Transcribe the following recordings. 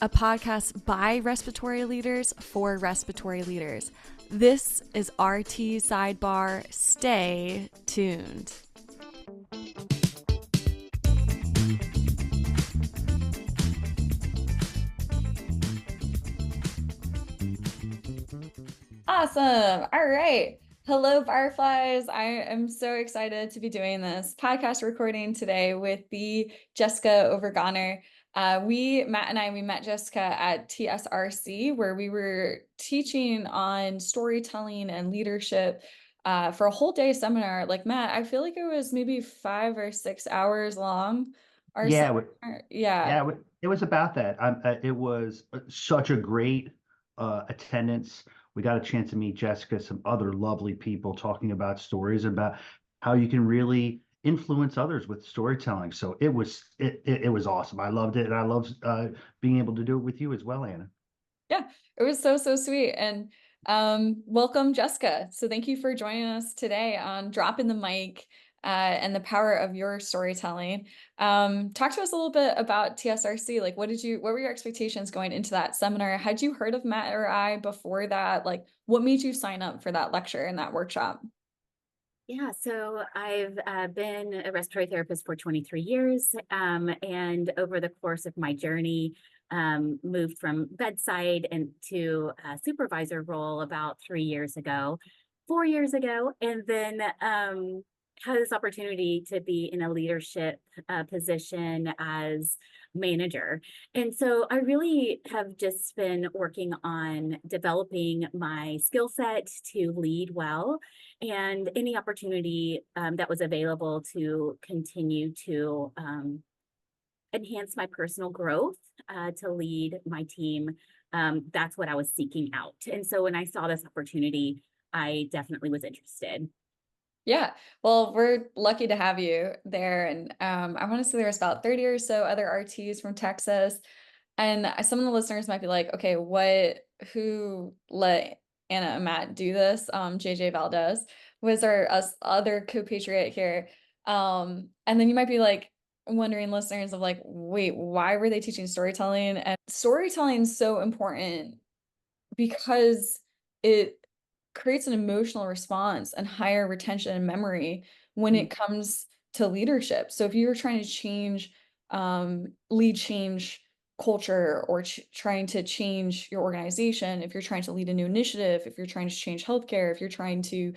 a podcast by respiratory leaders for respiratory leaders. This is RT Sidebar. Stay tuned. Awesome. All right. Hello, Fireflies. I am so excited to be doing this podcast recording today with the Jessica Overgoner. Matt and I met Jessica at TSRC, where we were teaching on storytelling and leadership for a whole day seminar. Like, Matt, I feel like it was maybe 5 or 6 hours long. Our Yeah, seminar. Yeah. yeah, it was about that. It was such a great attendance. We got a chance to meet Jessica, some other lovely people talking about stories about how you can really influence others with storytelling. So it was awesome. I loved it, and I loved being able to do it with you as well, Anna. Yeah, it was so sweet. And welcome, Jessica. So thank you for joining us today on Dropping the Mic and the power of your storytelling. Talk to us a little bit about TSRC. Like, what were your expectations going into that seminar? Had you heard of Matt or I before that? Like, what made you sign up for that lecture and that workshop? Yeah, so I've been a respiratory therapist for 23 years, and over the course of my journey, moved from bedside and to a supervisor role about 3 years ago, 4 years ago, and then had this opportunity to be in a leadership position as manager. And so I really have just been working on developing my skill set to lead well and any opportunity that was available to continue to enhance my personal growth, to lead my team. That's what I was seeking out. And so when I saw this opportunity, I definitely was interested. Yeah, well, we're lucky to have you there. And I want to say there's about 30 or so other RTs from Texas. And some of the listeners might be like, okay, who let Anna and Matt do this? JJ Valdez was our other co-patriot here. And then you might be like wondering, listeners, of like, wait, why were they teaching storytelling? And storytelling is so important because it creates an emotional response and higher retention and memory when it comes to leadership. So if you're trying to lead change culture, or trying to change your organization, if you're trying to lead a new initiative, if you're trying to change healthcare, if you're trying to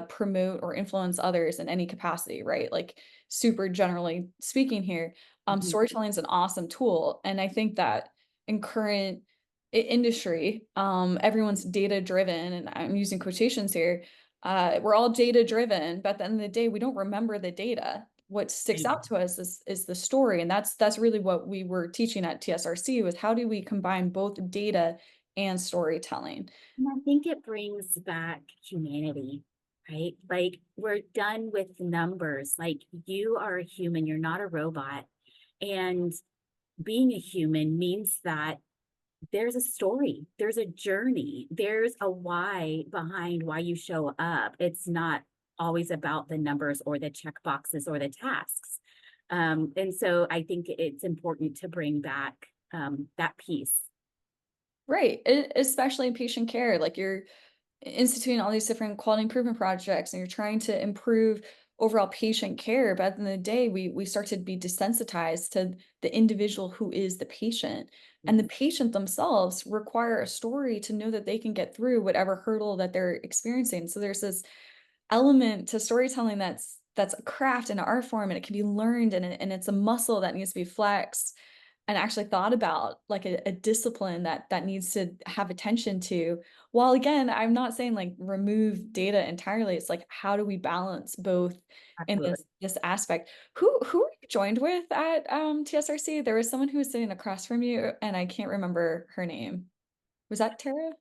promote or influence others in any capacity, right? Like, super generally speaking here, Mhm. storytelling is an awesome tool. And I think that in current industry, everyone's data driven, and I'm using quotations here. We're all data driven, but at the end of the day, we don't remember the data. What sticks out to us is the story. And that's really what we were teaching at TSRC, was how do we combine both data and storytelling. And I think it brings back humanity, right? Like we're done with numbers. Like you are a human, you're not a robot. And being a human means that there's a story, there's a journey, there's a why behind why you show up. It's not always about the numbers or the check boxes or the tasks. And so I think it's important to bring back that piece. Right. Especially in patient care, like you're instituting all these different quality improvement projects and you're trying to improve overall patient care, but at the end of the day, we start to be desensitized to the individual who is the patient. And the patient themselves require a story to know that they can get through whatever hurdle that they're experiencing. So there's this element to storytelling that's a craft and an art form, and it can be learned, and it's a muscle that needs to be flexed and actually thought about, like a discipline that needs to have attention to. While again, I'm not saying like remove data entirely. It's like, how do we balance both in Absolutely. this aspect? Who were you joined with at TSRC? There was someone who was sitting across from you, and I can't remember her name. Was that Tara?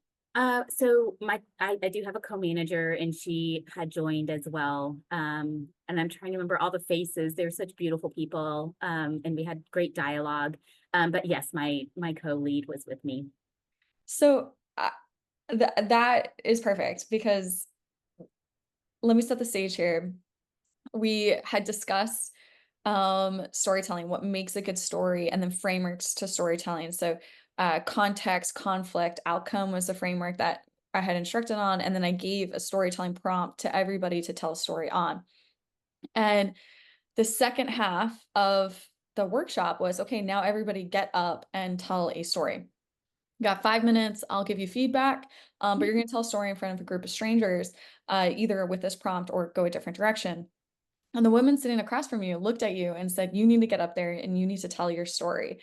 So I do have a co-manager and she had joined as well. And I'm trying to remember all the faces. They're such beautiful people. And we had great dialogue. But yes, my co-lead was with me. So that is perfect, because let me set the stage here. We had discussed storytelling, what makes a good story, and then frameworks to storytelling. So context, conflict, outcome was the framework that I had instructed on. And then I gave a storytelling prompt to everybody to tell a story on. And the second half of the workshop was, okay, now everybody get up and tell a story. You got 5 minutes. I'll give you feedback, but you're going to tell a story in front of a group of strangers, either with this prompt or go a different direction. And the woman sitting across from you looked at you and said, you need to get up there and you need to tell your story.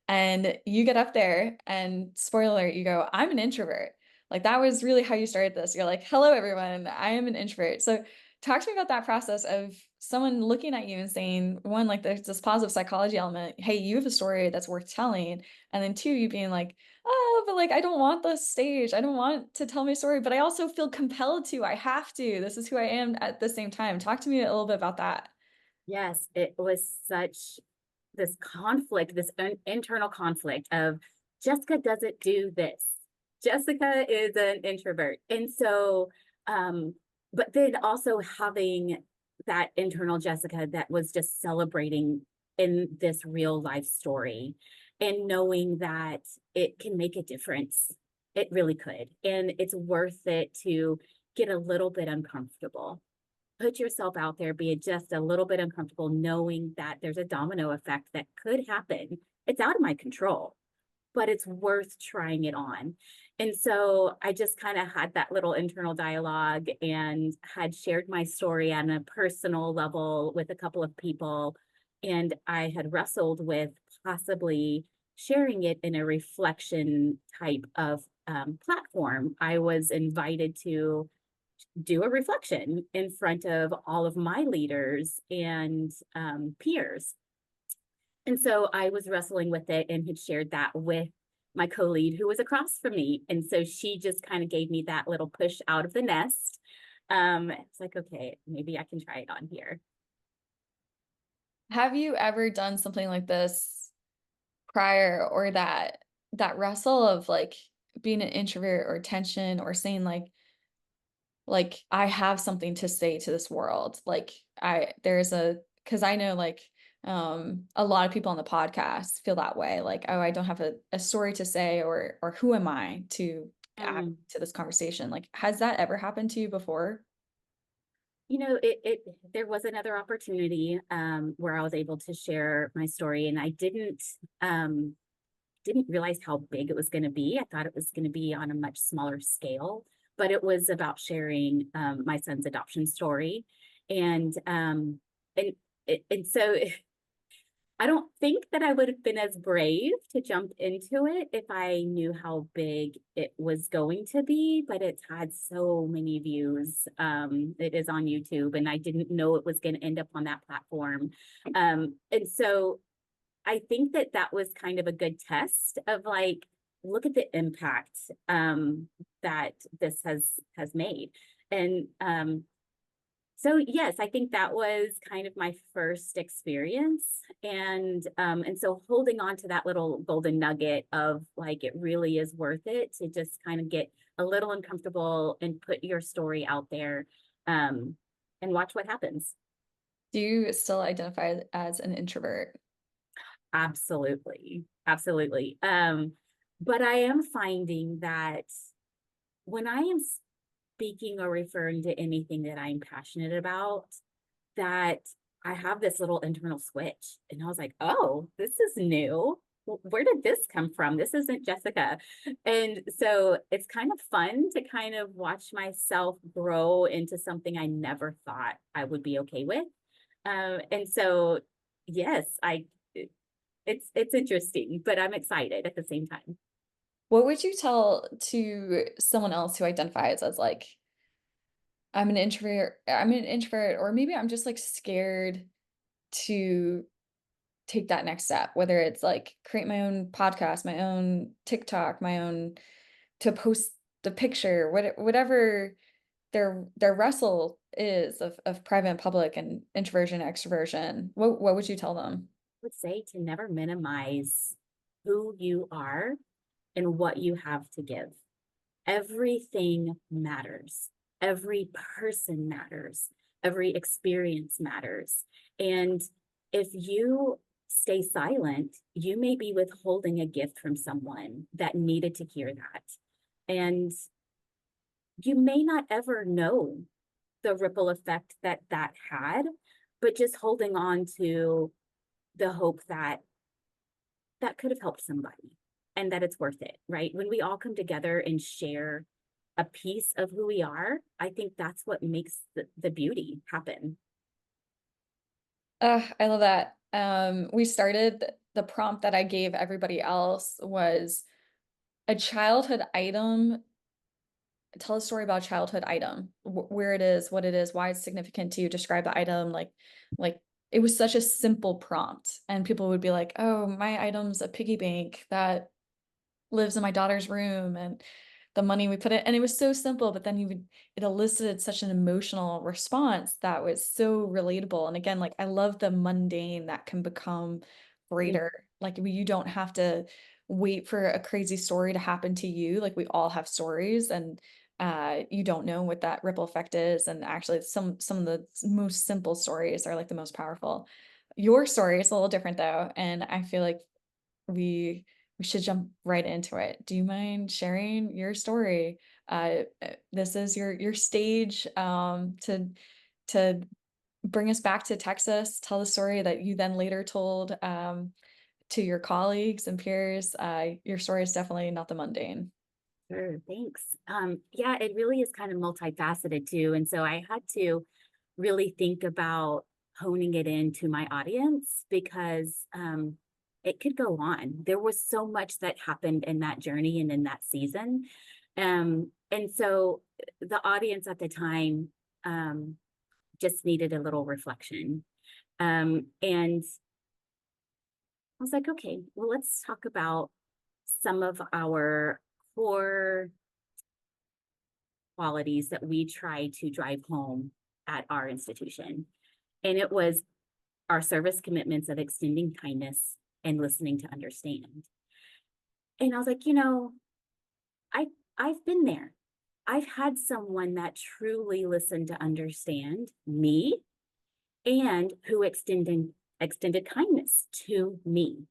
And you get up there and spoiler alert, you go, I'm an introvert. Like that was really how you started this. You're like, hello, everyone. I am an introvert. So talk to me about that process of someone looking at you and saying, one, like there's this positive psychology element. Hey, you have a story that's worth telling. And then two, you being like, oh, but like, I don't want the stage. I don't want to tell my story, but I also feel compelled to. I have to. This is who I am at the same time. Talk to me a little bit about that. Yes, it was such this conflict, this internal conflict of Jessica doesn't do this. Jessica is an introvert. And so, but then also having that internal Jessica that was just celebrating in this real life story and knowing that it can make a difference. It really could. And it's worth it to get a little bit uncomfortable, put yourself out there, be just a little bit uncomfortable, knowing that there's a domino effect that could happen. It's out of my control, but it's worth trying it on. And so I just kind of had that little internal dialogue and had shared my story on a personal level with a couple of people. And I had wrestled with possibly sharing it in a reflection type of platform. I was invited to do a reflection in front of all of my leaders and peers. And so I was wrestling with it and had shared that with my co-lead who was across from me. And so she just kind of gave me that little push out of the nest. It's like, okay, maybe I can try it on here. Have you ever done something like this prior, or that wrestle of like being an introvert or tension or saying like I have something to say to this world. Like there's because I know like a lot of people on the podcast feel that way. Like, oh, I don't have a story to say, or who am I to add to this conversation? Like, has that ever happened to you before? You know, there was another opportunity where I was able to share my story, and I didn't realize how big it was going to be. I thought it was going to be on a much smaller scale, but it was about sharing my son's adoption story. And and so I don't think that I would have been as brave to jump into it if I knew how big it was going to be, but it's had so many views. It is on YouTube, and I didn't know it was going to end up on that platform. And so I think that that was kind of a good test of like, look at the impact that this has made. And so yes, I think that was kind of my first experience. And so holding on to that little golden nugget of like, it really is worth it to just kind of get a little uncomfortable and put your story out there and watch what happens. Do you still identify as an introvert? Absolutely. Absolutely. But I am finding that when I am speaking or referring to anything that I'm passionate about, that I have this little internal switch. And I was like, oh, this is new. Where did this come from? This isn't Jessica. And so it's kind of fun to kind of watch myself grow into something I never thought I would be okay with. And so, yes, it's interesting, but I'm excited at the same time. What would you tell to someone else who identifies as like, I'm an introvert, or maybe I'm just like scared to take that next step, whether it's like create my own podcast, my own TikTok, my own to post the picture, whatever their wrestle is of private and public and introversion, extroversion. What would you tell them? Would say to never minimize who you are and what you have to give. Everything matters. Every person matters. Every experience matters. And if you stay silent, you may be withholding a gift from someone that needed to hear that. And you may not ever know the ripple effect that that had, but just holding on to the hope that that could have helped somebody and that it's worth it, right? When we all come together and share a piece of who we are, I think that's what makes the beauty happen. I love that. We started the prompt that I gave everybody else was a childhood item. Tell a story about a childhood item, where it is, what it is, why it's significant to you. Describe the item, like it was such a simple prompt, and people would be like, "Oh, my item's a piggy bank that lives in my daughter's room, and the money we put it," and it was so simple, but then it elicited such an emotional response that was so relatable. And again, like I love the mundane that can become Yeah. greater. Like you don't have to wait for a crazy story to happen to you. Like we all have stories, and you don't know what that ripple effect is. And actually some of the most simple stories are like the most powerful. Your story is a little different though, and I feel like we we should jump right into it. Do you mind sharing your story? This is your stage, to bring us back to Texas. Tell the story that you then later told, to your colleagues and peers. Your story is definitely not the mundane. Sure, thanks. Yeah, it really is kind of multifaceted too. And so I had to really think about honing it into my audience because it could go on. There was so much that happened in that journey and in that season. And so the audience at the time just needed a little reflection. And I was like, okay, well, let's talk about some of our core qualities that we try to drive home at our institution. And it was our service commitments of extending kindness and listening to understand. And I was like, I I've been there. I've had someone that truly listened to understand me and who extended kindness to me.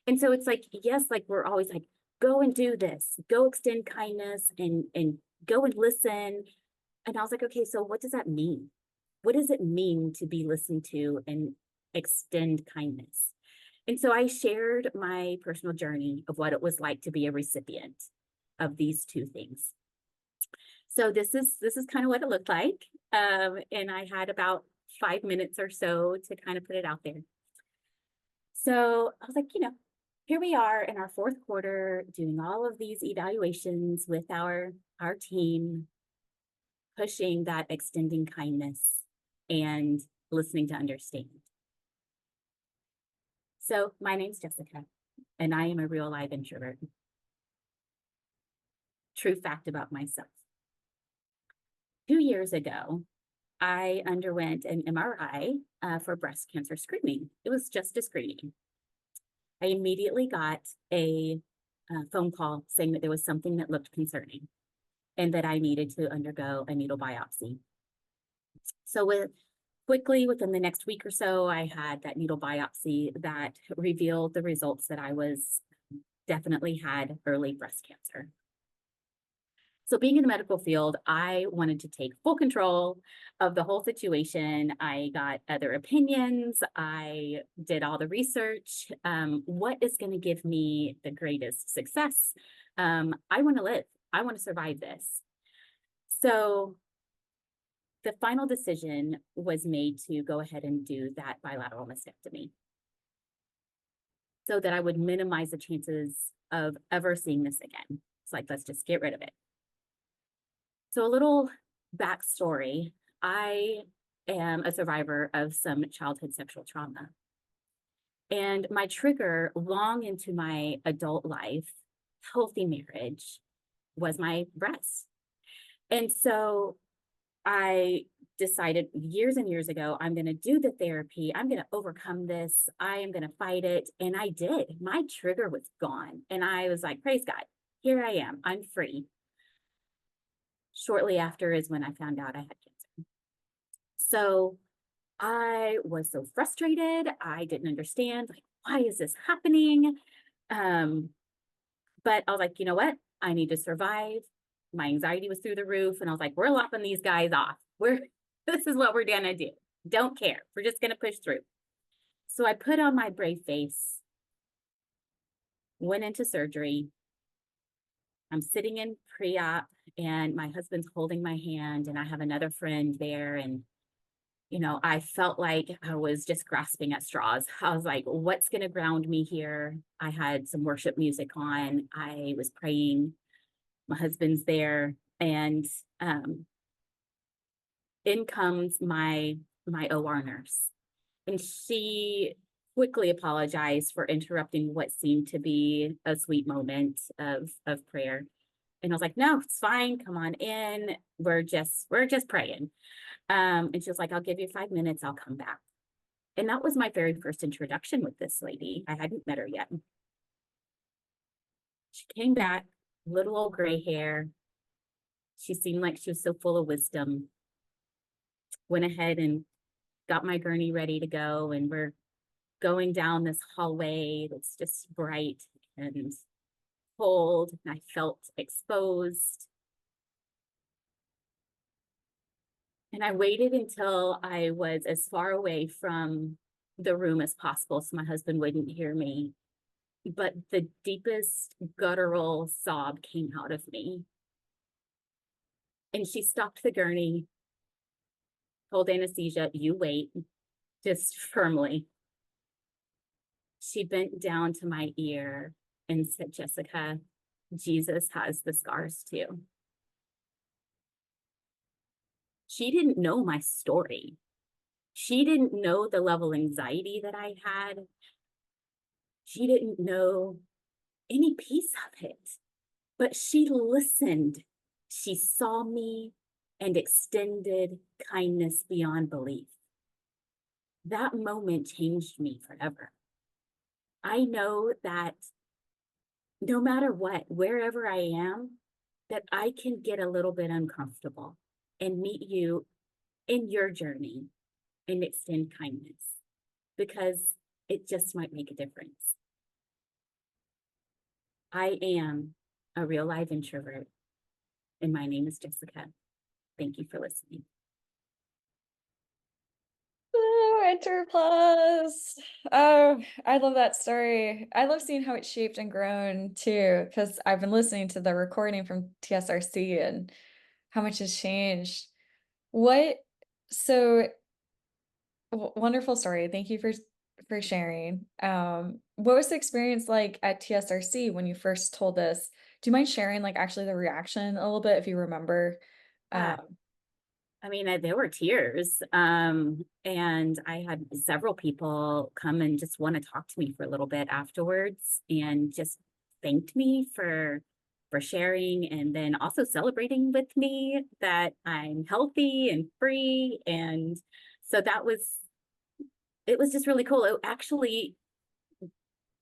And so it's like, yes, like we're always like, go and do this, go extend kindness and go and listen. And I was like, okay, so what does that mean? What does it mean to be listened to and extend kindness? And so I shared my personal journey of what it was like to be a recipient of these two things. So this is kind of what it looked like. And I had about 5 minutes or so to kind of put it out there. So I was like, here we are in our fourth quarter doing all of these evaluations with our team, pushing that extending kindness and listening to understand. So my name's Jessica, and I am a real live introvert. True fact about myself. 2 years ago, I underwent an MRI for breast cancer screening. It was just a screening. I immediately got a phone call saying that there was something that looked concerning and that I needed to undergo a needle biopsy. So quickly within the next week or so, I had that needle biopsy that revealed the results that I was definitely had early breast cancer. So being in the medical field, I wanted to take full control of the whole situation. I got other opinions. I did all the research. What is going to give me the greatest success? I want to live. I want to survive this. So the final decision was made to go ahead and do that bilateral mastectomy so that I would minimize the chances of ever seeing this again. It's like, let's just get rid of it. So a little backstory, I am a survivor of some childhood sexual trauma. And my trigger long into my adult life, healthy marriage, was my breasts. And so I decided years and years ago, I'm going to do the therapy. I'm going to overcome this. I am going to fight it. And I did. My trigger was gone. And I was like, praise God, here I am. I'm free. Shortly after is when I found out I had cancer. So I was so frustrated. I didn't understand, like, why is this happening? But I was like, you know what? I need to survive. My anxiety was through the roof. And I was like, we're lopping these guys off. This is what we're going to do. Don't care. We're just going to push through. So I put on my brave face, went into surgery. I'm sitting in pre-op and my husband's holding my hand and I have another friend there. And, I felt like I was just grasping at straws. I was like, what's going to ground me here? I had some worship music on. I was praying. My husband's there. And in comes my OR nurse. And she quickly apologized for interrupting what seemed to be a sweet moment of prayer. And I was like, no, it's fine. Come on in. We're just praying. And she was like, I'll give you 5 minutes. I'll come back. And that was my very first introduction with this lady. I hadn't met her yet. She came back, little old gray hair. She seemed like she was so full of wisdom. Went ahead and got my gurney ready to go. And we're going down this hallway that's just bright and cold. And I felt exposed. And I waited until I was as far away from the room as possible so my husband wouldn't hear me. But the deepest guttural sob came out of me. And she stopped the gurney, told anesthesia, you wait, just firmly. She bent down to my ear and said, Jessica, Jesus has the scars too. She didn't know my story. She didn't know the level of anxiety that I had. She didn't know any piece of it, but she listened. She saw me and extended kindness beyond belief. That moment changed me forever. I know that no matter what, wherever I am, that I can get a little bit uncomfortable and meet you in your journey and extend kindness because it just might make a difference. I am a real live introvert, and my name is Jessica. Thank you for listening. Oh, Enter Plus. Oh, I love that story. I love seeing how it's shaped and grown too, because I've been listening to the recording from TSRC and how much has changed. What, so wonderful story. Thank you for sharing. What was the experience like at TSRC when you first told us? Do you mind sharing like actually the reaction a little bit if you remember? I mean, there were tears, and I had several people come and just want to talk to me for a little bit afterwards and just thanked me for sharing and then also celebrating with me that I'm healthy and free. And so it was just really cool. It actually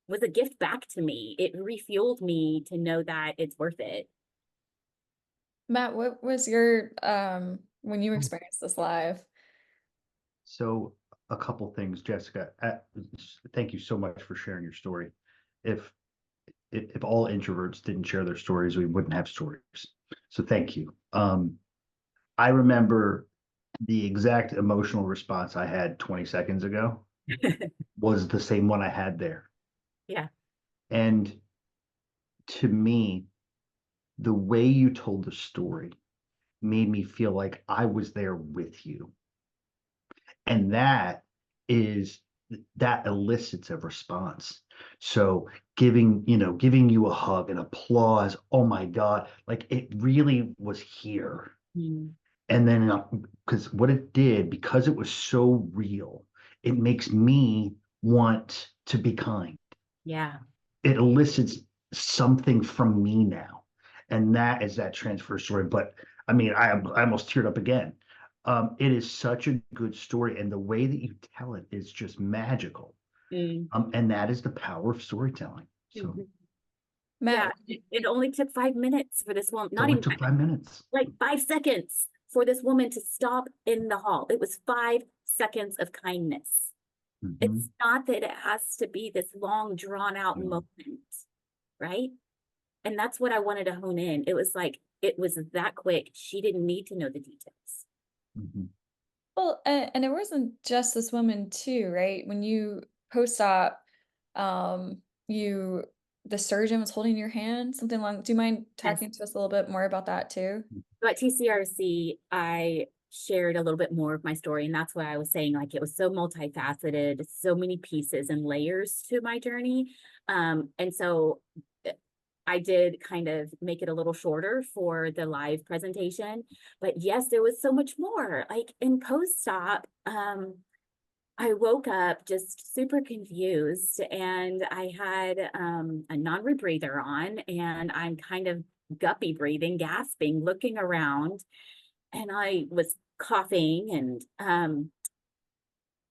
was a gift back to me. It refueled me to know that it's worth it. Matt, what was your when you experienced this live? So a couple things, Jessica. Thank you so much for sharing your story. If if all introverts didn't share their stories, we wouldn't have stories. So thank you. I remember the exact emotional response I had 20 seconds ago was the same one I had there. Yeah. And to me, the way you told the story made me feel like I was there with you. And that elicits a response. So giving you a hug and applause, oh my God, like it really was here. Mm. And then because what it did, because it was so real, it makes me want to be kind. Yeah. It elicits something from me now. And that is that transfer story. But I mean, I almost teared up again. It is such a good story, and the way that you tell it is just magical. Mm. And that is the power of storytelling. So Mhm. Matt, Yeah, it only took 5 minutes for this woman, it not only even took 5 minutes. like 5 seconds for this woman to stop in the hall. It was 5 seconds of kindness. Mhm. It's not that it has to be this long drawn out Yeah. moment, right? And that's what I wanted to hone in. It was like, it was that quick. She didn't need to know the details. Mhm. Well, and it wasn't just this woman too, right? When you post-op, you the surgeon was holding your hand, something along. Do you mind Yes. talking to us a little bit more about that too? So at TCRC, I shared a little bit more of my story. And that's what I was saying. Like, it was so multifaceted, so many pieces and layers to my journey. And so I did kind of make it a little shorter for the live presentation. But yes, there was so much more. Like in post-op, I woke up just super confused, and I had a non-rebreather on, and I'm kind of guppy breathing, gasping, looking around, and I was coughing, and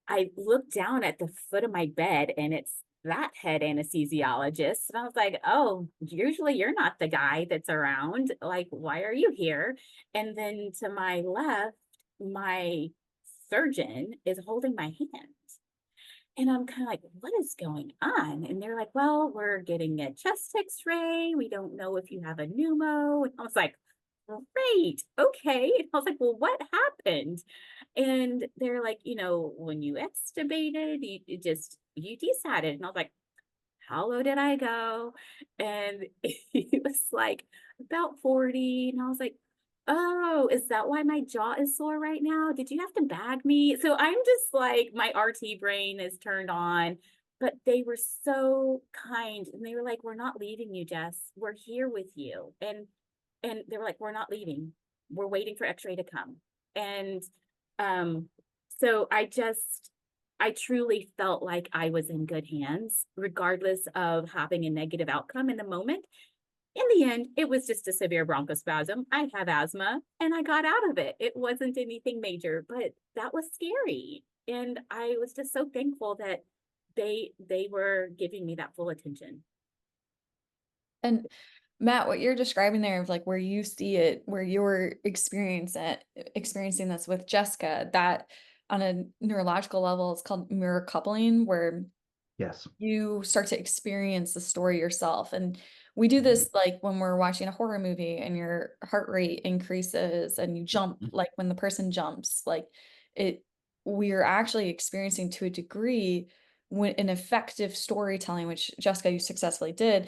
I looked down at the foot of my bed, and it's that head anesthesiologist. And I was like, oh, usually you're not the guy that's around. Like, why are you here? And then to my left, my surgeon is holding my hand. And I'm kind of like, what is going on? And they're like, well, we're getting a chest x-ray. We don't know if you have a pneumo. And I was like, great. Okay. And I was like, well, what happened? And they're like, when you extubated, you decided. And I was like, how low did I go? And he was like, about 40. And I was like, oh, is that why my jaw is sore right now? Did you have to bag me? So I'm just like, my RT brain is turned on. But they were so kind. And they were like, we're not leaving you, Jess. We're here with you. And they were like, we're not leaving. We're waiting for x-ray to come. And um, so I truly felt like I was in good hands, regardless of having a negative outcome in the moment. In the end, it was just a severe bronchospasm. I have asthma and I got out of it. It wasn't anything major, but that was scary. And I was just so thankful that they were giving me that full attention. And Matt, what you're describing there of like where you see it, where you're experiencing this with Jessica, that on a neurological level, it's called mirror coupling, where Yes. you start to experience the story yourself. And we do Mhm. this like when we're watching a horror movie and your heart rate increases and you jump, like when the person jumps, like it, we're actually experiencing to a degree when an effective storytelling, which Jessica, you successfully did,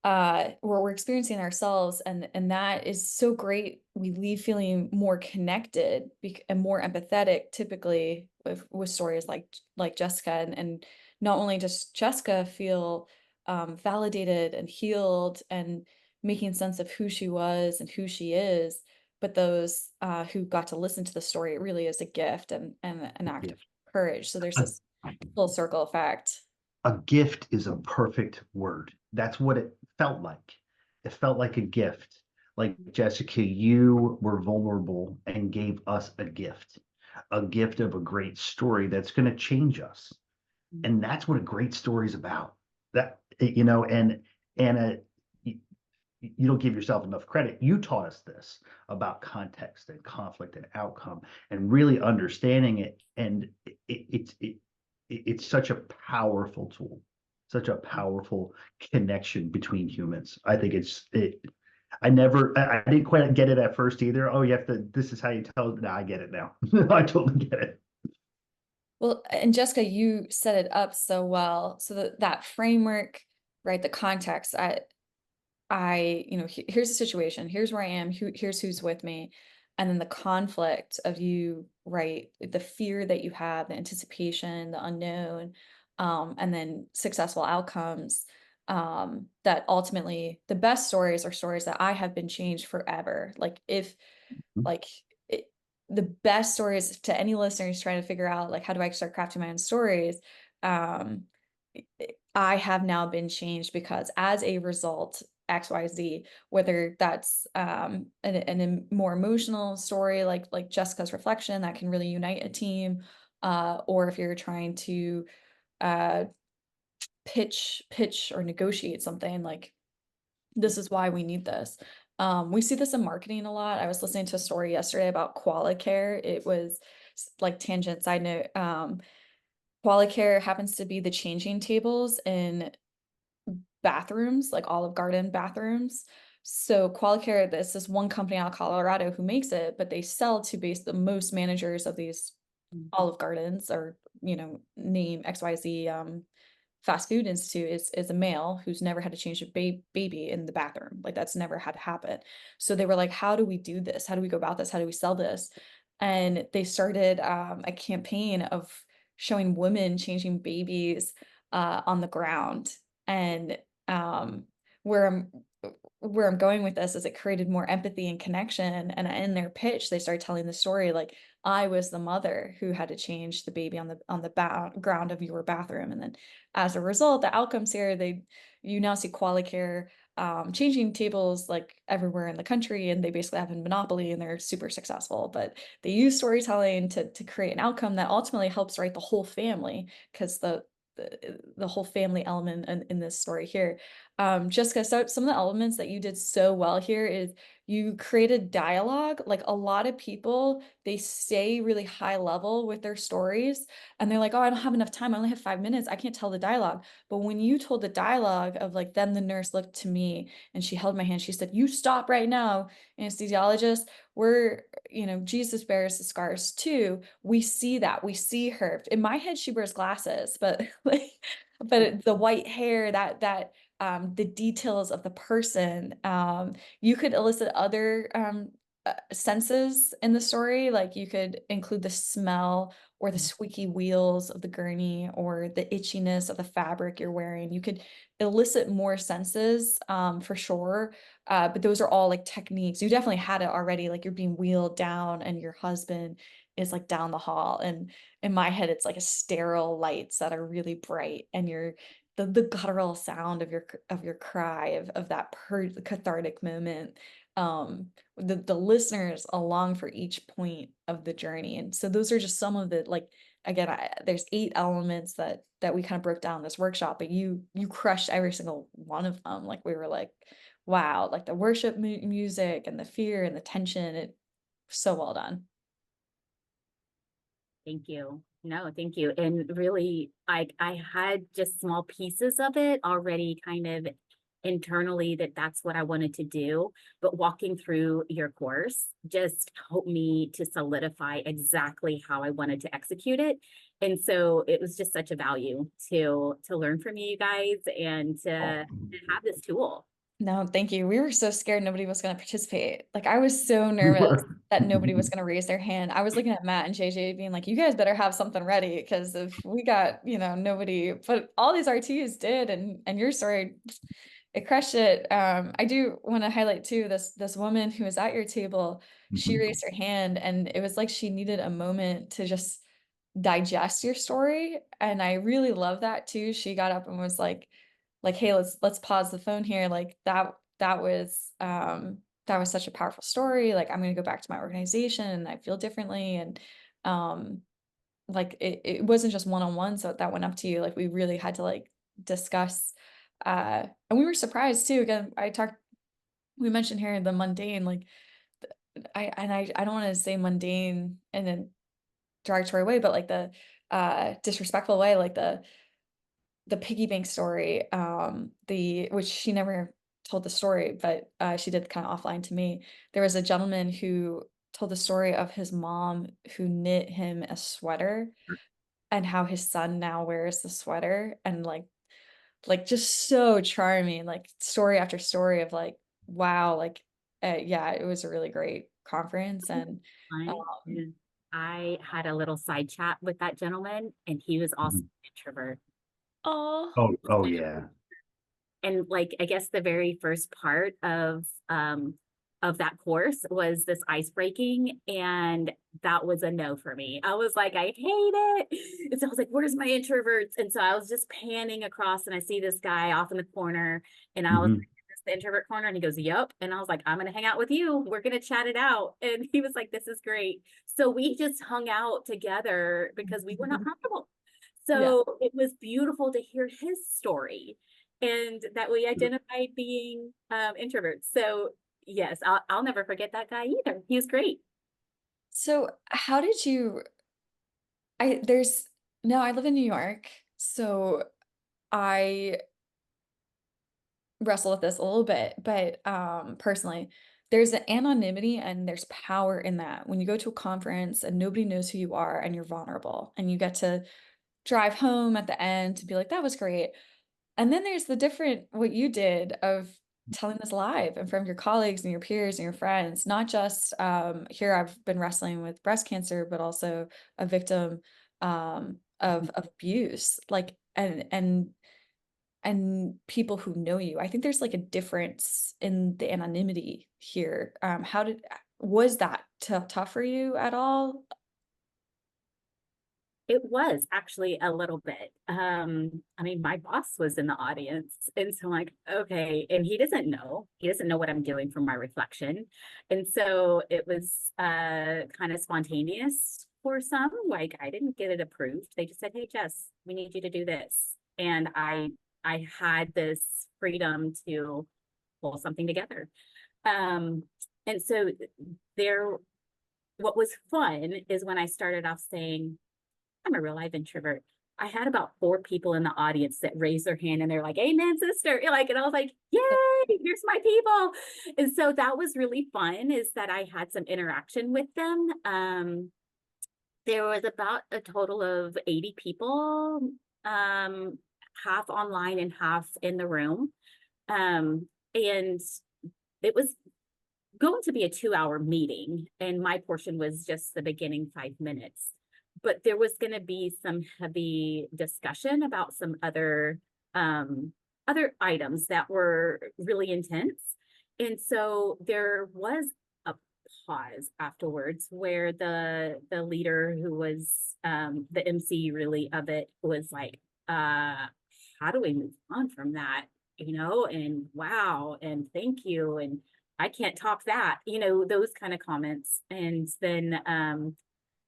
where we're experiencing ourselves, and that is so great. We leave feeling more connected and more empathetic typically with stories like Jessica, and not only does Jessica feel validated and healed and making sense of who she was and who she is, but those who got to listen to the story, it really is a gift and an act Yeah. of courage. So there's A, this full circle effect. a gift is a perfect word. That's what it felt like. It felt like a gift. Like Jessica, you were vulnerable and gave us a gift of a great story that's going to change us. And that's what a great story is about. That, and you, you don't give yourself enough credit. You taught us this about context and conflict and outcome and really understanding it. And it's such a powerful tool, such a powerful connection between humans. I think I didn't quite get it at first either. Oh, you have to, this is how you tell it. No, I get it now. I totally get it. Well, and Jessica, you set it up so well. So that framework, right? The context. Here's the situation. Here's where I am. Here's who's with me, and then the conflict of you, right? The fear that you have, the anticipation, the unknown, and then successful outcomes. That ultimately, the best stories are stories that I have been changed forever. Like if like it, the best stories to any listeners trying to figure out like how do I start crafting my own stories, um I have now been changed because as a result XYZ, whether that's a more emotional story like Jessica's reflection that can really unite a team, or if you're trying to uh pitch or negotiate something like this is why we need this. We see this in marketing a lot. I was listening to a story yesterday about Qualicare. It was like tangent side note. Quality care happens to be the changing tables in bathrooms, like Olive Garden bathrooms. So Quality Care, this is one company out of Colorado who makes it, but they sell to base the most managers of these Mm. Olive Gardens, or, name XYZ fast food institute, is a male who's never had to change a baby in the bathroom. Like, that's never had to happen. So they were like, how do we do this? How do we go about this? How do we sell this? And they started a campaign of showing women changing babies on the ground. And where I'm where I'm going with this is it created more empathy and connection. And in their pitch, they started telling the story like, I was the mother who had to change the baby on the ground of your bathroom. And then as a result, the outcomes here, you now see quality care changing tables like everywhere in the country, and they basically have a monopoly and they're super successful. But they use storytelling to create an outcome that ultimately helps the whole family, because the whole family element in this story here. Jessica, so some of the elements that you did so well here is you created dialogue. Like, a lot of people, they stay really high level with their stories, and they're like, oh, I don't have enough time. I only have 5 minutes. I can't tell the dialogue. But when you told the dialogue of like, then the nurse looked to me and she held my hand, she said, you stop right now, anesthesiologist. Jesus bears the scars too. We see that. We see her. In my head, she wears glasses, but like, but the white hair, the details of the person, you could elicit other senses in the story. Like, you could include the smell or the squeaky wheels of the gurney or the itchiness of the fabric you're wearing. You could elicit more senses, for sure. But those are all like techniques. You definitely had it already. Like, you're being wheeled down and your husband is like down the hall. And in my head, it's like a sterile lights that are really bright, and the guttural sound of your cry of that cathartic moment. The listeners along for each point of the journey. And so those are just some of the, like, again, there's 8 elements that we kind of broke down in this workshop, but you crushed every single one of them. Like, we were like, wow, like the worship music and the fear and the tension, it so well done. Thank you. No, thank you. And really, I had just small pieces of it already kind of internally that that's what I wanted to do. But walking through your course just helped me to solidify exactly how I wanted to execute it. And so it was just such a value to learn from you guys and to have this tool. No, thank you. We were so scared nobody was going to participate. Like, I was so We nervous were. that nobody was going to raise their hand. I was looking at Matt and JJ being like, you guys better have something ready, because if we got, nobody, but all these RTs did, and your story, it crushed it. I do want to highlight too, this woman who was at your table, she Mhm. raised her hand, and it was like she needed a moment to just digest your story. And I really love that too. She got up and was like, hey, let's pause the phone here. Like, that was such a powerful story. Like, I'm gonna go back to my organization and I feel differently. And um like, it wasn't just one-on-one, so that went up to you. Like, we really had to like discuss, and we were surprised too. Again, we mentioned here the mundane, like, I don't want to say mundane in a derogatory way, but like the disrespectful way, like the piggy bank story, the which she never told the story, but she did kind of offline to me. There was a gentleman who told the story of his mom who knit him a sweater, and how his son now wears the sweater, and like just so charming, like story after story of like, wow, like, yeah, it was a really great conference. And Fun um, is I had a little side chat with that gentleman, and he was also Mhm. an introvert. oh, Oh yeah. And like, I guess the very first part of that course was this ice breaking, and that was a no for me. I was like, I hate it. And so I was like, where's my introverts? And so I was just panning across, and I see this guy off in the corner, and I was Mhm. like, is this the introvert corner? And he goes, yep. And I was like, I'm gonna hang out with you. We're gonna chat it out. And he was like, this is great. So we just hung out together because we were not comfortable. yeah. So it was beautiful to hear his story, and that we identified being introverts. So yes, I'll never forget that guy either. He was great. So how did you, I there's No, I live in New York, so I wrestle with this a little bit, but personally, there's an anonymity and there's power in that. When you go to a conference and nobody knows who you are and you're vulnerable and you get to drive home at the end to be like, that was great. And then there's the different what you did of telling this live in front of your colleagues and your peers and your friends, not just here I've been wrestling with breast cancer, but also a victim of abuse, like and people who know you. I think there's like a difference in the anonymity here. How did was that tough for you at all? It was actually a little bit. I mean, my boss was in the audience, and so I'm like, okay, and he doesn't know what I'm doing for my reflection. And so it was kind of spontaneous for some. Like I didn't get it approved. They just said, "Hey, Jess, we need you to do this." And I had this freedom to pull something together. Um, and so there, what was fun is when I started off saying, I'm a real life introvert. I had about 4 people in the audience that raised their hand and they're like, "Amen, sister." Like, and I was like, "Yay, here's my people." And so that was really fun, is that I had some interaction with them. There was about a total of 80 people, half online and half in the room. And it was going to be a 2-hour meeting, and my portion was just the beginning 5 minutes. But there was going to be some heavy discussion about some other items that were really intense. And so there was a pause afterwards where the leader, who was the MC really of it, was like, how do we move on from that? And wow, and thank you, and I can't top that, those kind of comments. And then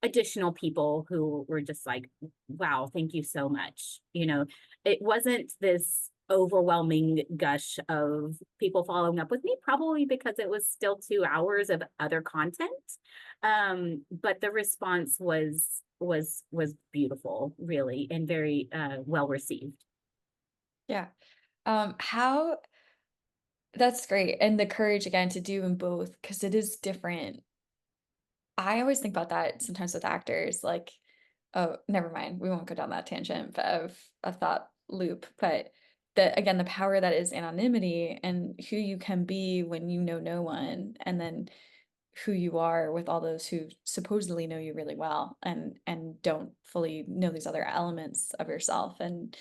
additional people who were just like, wow, thank you so much. It wasn't this overwhelming gush of people following up with me, probably because it was still 2 hours of other content. But the response was beautiful, really, and very well received. Yeah. How that's great. And the courage again to do them both because it is different. I always think about that sometimes with actors, like, oh, never mind. We won't go down that tangent of a thought loop. But the power that is anonymity and who you can be when you know no one, and then who you are with all those who supposedly know you really well and don't fully know these other elements of yourself. And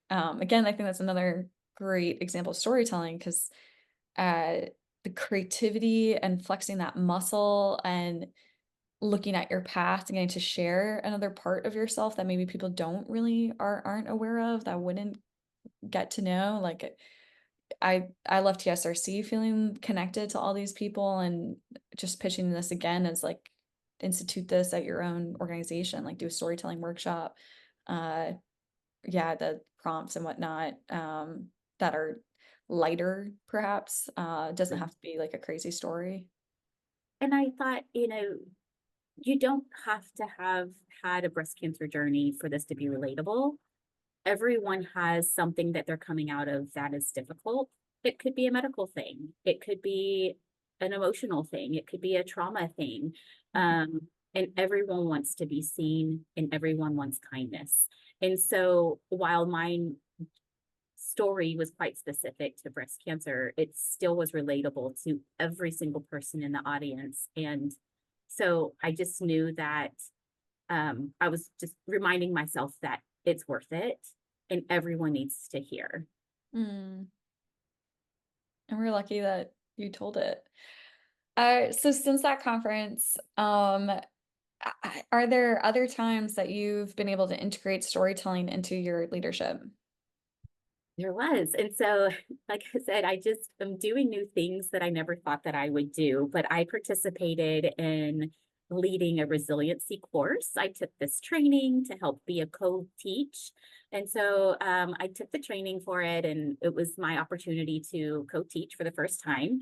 again, I think that's another great example of storytelling because uh, the creativity and flexing that muscle and looking at your past and getting to share another part of yourself that maybe people don't really aren't aware of, that wouldn't get to know. Like I left TSRC feeling connected to all these people and just pitching this again as like institute this at your own organization, like do a storytelling workshop. Uh yeah, the prompts and whatnot that are lighter perhaps. Doesn't have to be like a crazy story. And I thought, you don't have to have had a breast cancer journey for this to be relatable. Everyone has something that they're coming out of that is difficult. It could be a medical thing, it could be an emotional thing, it could be a trauma thing. And everyone wants to be seen, and everyone wants kindness. And so while mine story was quite specific to breast cancer, it still was relatable to every single person in the audience. And so I just knew that I was just reminding myself that it's worth it and everyone needs to hear. Mm. And we're lucky that you told it. So since that conference, are there other times that you've been able to integrate storytelling into your leadership? There was. And so, like I said, I just am doing new things that I never thought that I would do, but I participated in leading a resiliency course. I took this training to help be a co-teach. And so I took the training for it, and it was my opportunity to co-teach for the first time.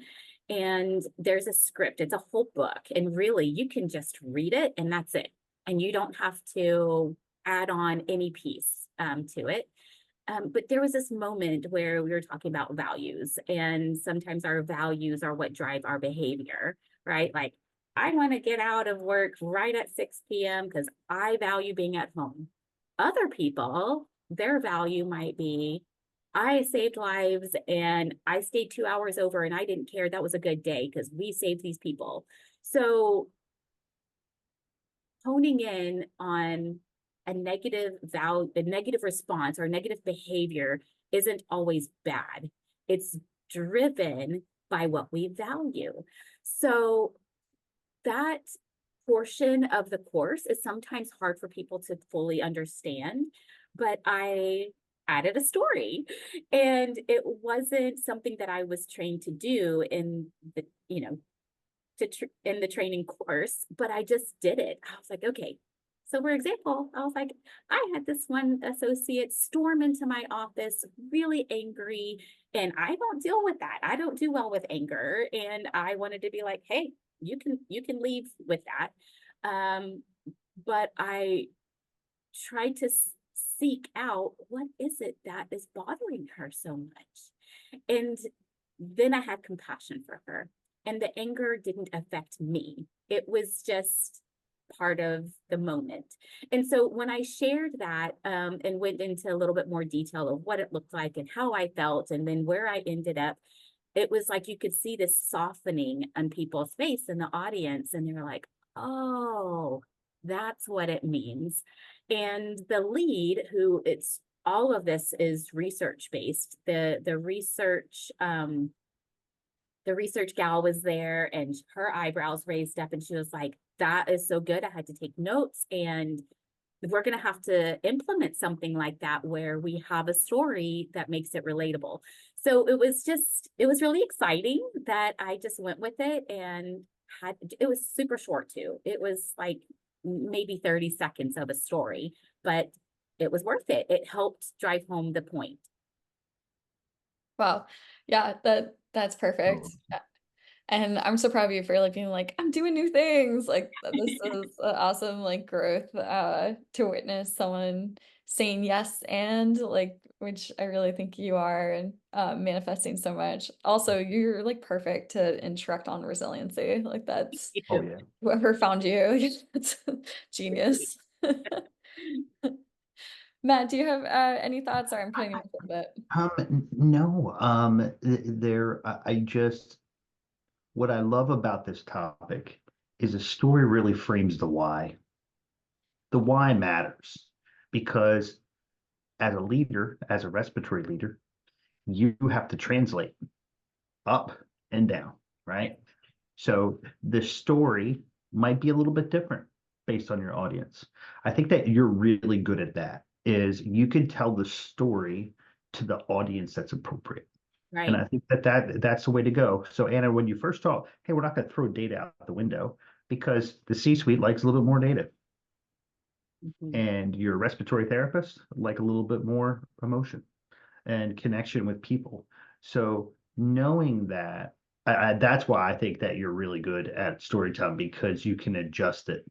And there's a script, it's a whole book. And really, you can just read it and that's it. And you don't have to add on any piece to it. But there was this moment where we were talking about values, and sometimes our values are what drive our behavior, right? Like, I want to get out of work right at 6 p.m. because I value being at home. Other people, their value might be, I saved lives and I stayed 2 hours over and I didn't care. That was a good day because we saved these people. So honing in on a negative response or a negative behavior isn't always bad. It's driven by what we value. So that portion of the course is sometimes hard for people to fully understand, but I added a story, and it wasn't something that I was trained to do in the, in the training course, but I just did it. I was like, okay. So for example, I was like, I had this one associate storm into my office really angry, and I don't deal with that. I don't do well with anger. And I wanted to be like, hey, you can leave with that. But I tried to seek out what is it that is bothering her so much. And then I had compassion for her. And the anger didn't affect me. It was just part of the moment. And so when I shared that and went into a little bit more detail of what it looked like and how I felt, and then where I ended up, it was like you could see this softening on people's face in the audience. And they were like, oh, that's what it means. And the lead, who it's all of this is research based. The research gal was there, and her eyebrows raised up, and she was like, that is so good. I had to take notes, and we're going to have to implement something like that where we have a story that makes it relatable. So it was really exciting that I just went with it, and it was super short too. It was like maybe 30 seconds of a story, but it was worth it. It helped drive home the point. Wow. Yeah, that's perfect. And I'm so proud of you for like being like, I'm doing new things. Like this is awesome like growth to witness someone saying yes and like which I really think you are and manifesting so much. Also, you're like perfect to instruct on resiliency. Like that's Oh yeah. whoever found you, it's genius. Matt, do you have any thoughts? Sorry, I'm cutting you off a little bit. No, there, I just, what I love about this topic is a story really frames the why. The why matters because as a leader, as a respiratory leader, you have to translate up and down, right? So the story might be a little bit different based on your audience. I think that you're really good at that, is you can tell the story to the audience that's appropriate. And Right. I think that's the way to go. So Anna, when you first talk, hey, we're not going to throw data out the window because the C-suite likes a little bit more data, Mhm. and your respiratory therapist like a little bit more emotion and connection with people. So knowing that, that's why I think that you're really good at storytelling, because you can adjust it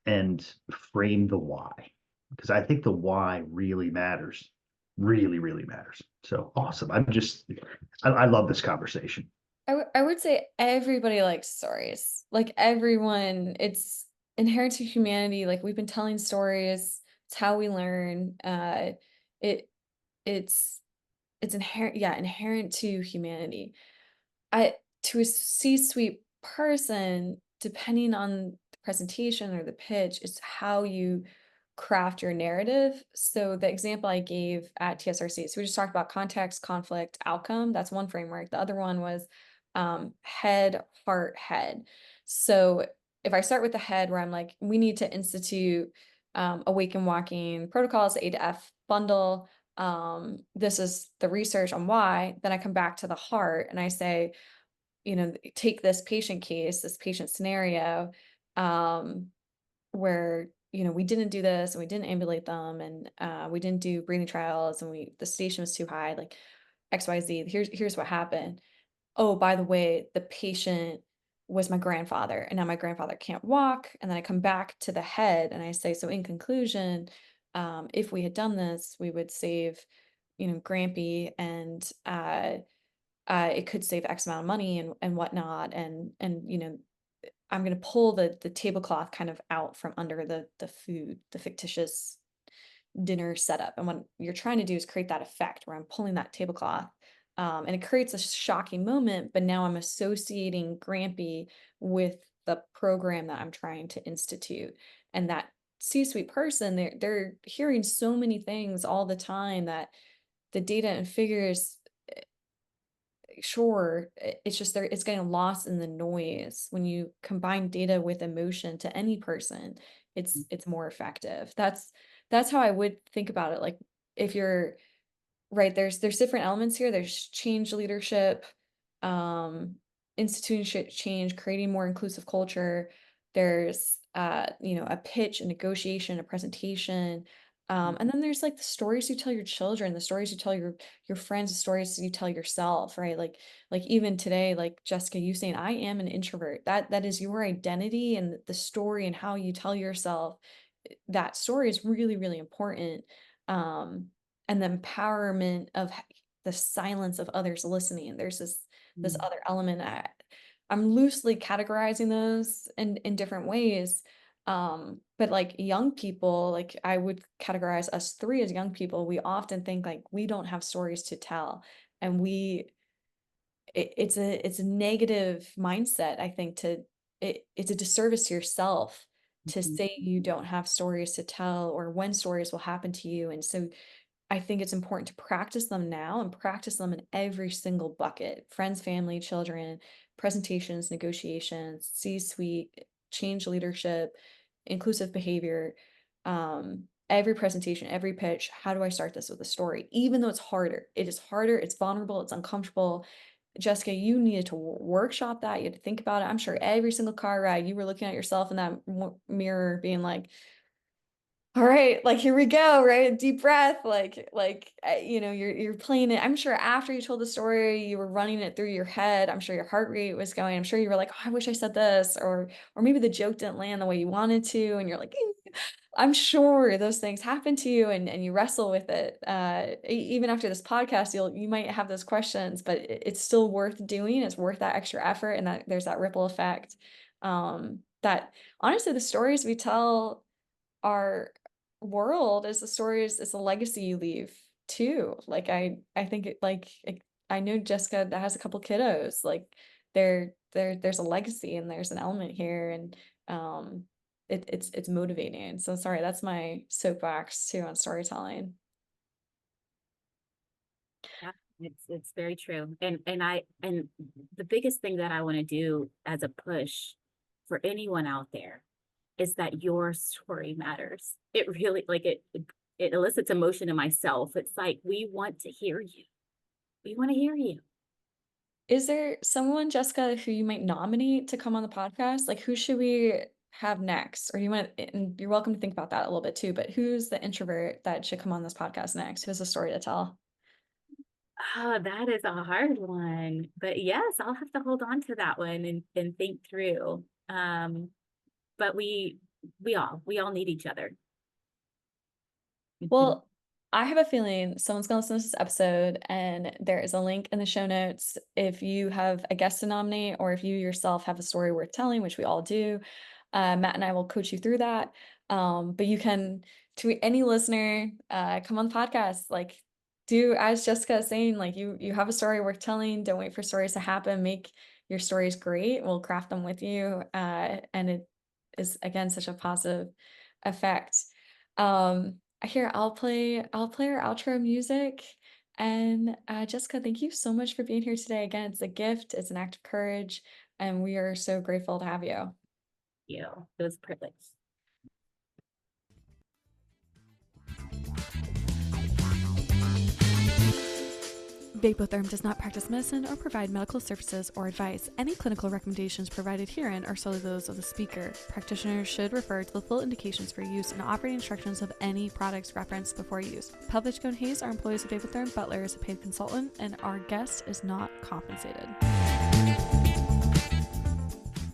and frame the why. Because I think the why really matters, really, really matters. So awesome. I love this conversation. I would say everybody likes stories. Like everyone, it's inherent to humanity. Like we've been telling stories. It's how we learn. It it's it's inherent, yeah, inherent to humanity. I to a C-suite person, depending on the presentation or the pitch, it's how you craft your narrative. So the example I gave at TSRC, so we just talked about context, conflict, outcome. That's one framework. The other one was head, heart, head. So if I start with the head, where I'm like, we need to institute awake and walking protocols, the A to F bundle. This is the research on why. Then I come back to the heart and I say, take this patient case, this patient scenario, um, where, we didn't do this and we didn't ambulate them and we didn't do breathing trials and the station was too high, like XYZ. Here's what happened. Oh, by the way, the patient was my grandfather, and now my grandfather can't walk. And then I come back to the head and I say, so in conclusion, if we had done this, we would save, Grampy, and it could save X amount of money and whatnot. And I'm gonna pull the tablecloth kind of out from under the food, the fictitious dinner setup. And what you're trying to do is create that effect where I'm pulling that tablecloth. And it creates a shocking moment, but now I'm associating Grampy with the program that I'm trying to institute. And that C-suite person, they're hearing so many things all the time that the data and figures, sure, it's just it's getting lost in the noise. When you combine data with emotion to any person, it's more effective. That's how I would think about it. Like, if you're right, there's different elements here. There's change leadership, um, institution change, creating more inclusive culture. There's a pitch, a negotiation, a presentation. And then there's like the stories you tell your children, the stories you tell your friends, the stories you tell yourself, right? Like even today, like Jessica, you saying I am an introvert. That is your identity, and the story and how you tell yourself that story is really, really important. Um, and the empowerment of the silence of others listening. There's this other element. I'm loosely categorizing those in different ways. But like young people, like I would categorize us three as young people. We often think like we don't have stories to tell, and it's a negative mindset. I think it's a disservice to yourself to Mhm. say you don't have stories to tell or when stories will happen to you. And so I think it's important to practice them now and practice them in every single bucket: friends, family, children, presentations, negotiations, C-suite, change leadership, inclusive behavior. Every presentation, every pitch, how do I start this with a story? Even though it's harder, it is harder, it's vulnerable, it's uncomfortable. Jessica, you needed to workshop that. You had to think about it. I'm sure every single car ride, you were looking at yourself in that mirror, being like, all right, like here we go, right? Deep breath, you're playing it. I'm sure after you told the story, you were running it through your head. I'm sure your heart rate was going. I'm sure you were like, oh, I wish I said this, or maybe the joke didn't land the way you wanted to, and you're like, I'm sure those things happen to you, and you wrestle with it. Even after this podcast, you might have those questions, but it's still worth doing. It's worth that extra effort, and that there's that ripple effect. That honestly, the stories we tell our world is the stories, it's a legacy you leave too. Like I think I know Jessica that has a couple kiddos. Like there's a legacy and there's an element here, and um it's motivating. So sorry, that's my soapbox too on storytelling. Yeah, it's very true. And the biggest thing that I want to do as a push for anyone out there is that your story matters. It really it elicits emotion in myself. It's like we want to hear you. We want to hear you. Is there someone, Jessica, who you might nominate to come on the podcast? Like, who should we have next? Or you want to, and you're welcome to think about that a little bit too, but who's the introvert that should come on this podcast next? Who has a story to tell? Oh, that is a hard one. But yes, I'll have to hold on to that one and think through. But we all need each other. Mhm. Well, I have a feeling someone's going to listen to this episode, and there is a link in the show notes. If you have a guest to nominate, or if you yourself have a story worth telling, which we all do, Matt and I will coach you through that. But you can tweet any listener, come on the podcast, like do as Jessica is saying, like you have a story worth telling. Don't wait for stories to happen. Make your stories great. We'll craft them with you. And it is again such a positive effect. Here, I'll play our outro music. And Jessica, thank you so much for being here today. Again, it's a gift, it's an act of courage, and we are so grateful to have you. You. It was a privilege. Vapotherm does not practice medicine or provide medical services or advice. Any clinical recommendations provided herein are solely those of the speaker. Practitioners should refer to the full indications for use and operating instructions of any products referenced before use. Pelvichco and Hayes are employees of Vapotherm. Butler is a paid consultant, and our guest is not compensated.